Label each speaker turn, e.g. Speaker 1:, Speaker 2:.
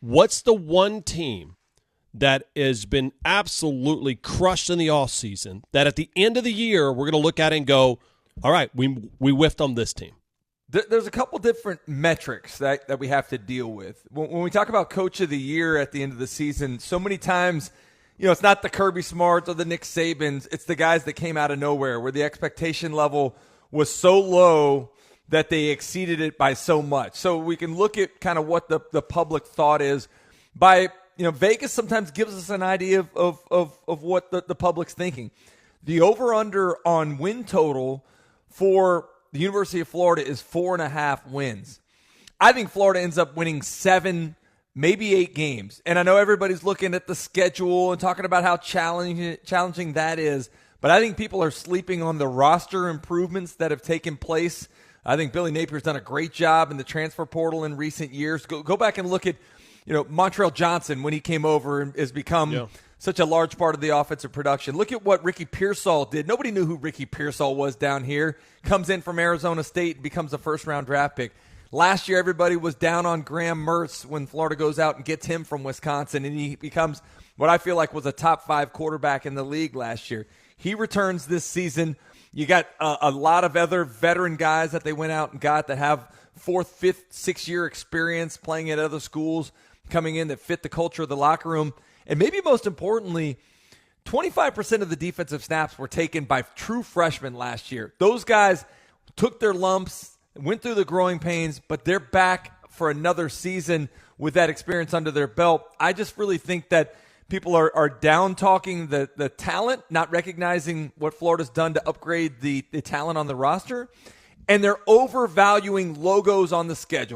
Speaker 1: What's the one team that has been absolutely crushed in the offseason that at the end of the year we're going to look at it and go, all right, we whiffed on this team?
Speaker 2: There's a couple different metrics that we have to deal with. When we talk about Coach of the Year at the end of the season, so many times, it's not the Kirby Smarts or the Nick Sabans. It's the guys that came out of nowhere where the expectation level was so low that they exceeded it by so much. So we can look at kind of what the public thought is by, Vegas sometimes gives us an idea of what the public's thinking. The over-under on win total for the University of Florida is 4.5 wins. I think Florida ends up winning 7, maybe 8 games. And I know everybody's looking at the schedule and talking about how challenging that is. But I think people are sleeping on the roster improvements that have taken place. I think Billy Napier's done a great job in the transfer portal in recent years. Go back and look at, Montrell Johnson when he came over and has become such a large part of the offensive production. Look at what Ricky Pearsall did. Nobody knew who Ricky Pearsall was down here. Comes in from Arizona State and becomes a first-round draft pick. Last year, everybody was down on Graham Mertz when Florida goes out and gets him from Wisconsin, and he becomes what I feel like was a top 5 quarterback in the league last year. He returns this season. You got a lot of other veteran guys that they went out and got that have 4th, 5th, 6-year experience playing at other schools coming in that fit the culture of the locker room. And maybe most importantly, 25% of the defensive snaps were taken by true freshmen last year. Those guys took their lumps, went through the growing pains, but they're back for another season with that experience under their belt. I just really think that people are down-talking the talent, not recognizing what Florida's done to upgrade the talent on the roster, and they're overvaluing logos on the schedule.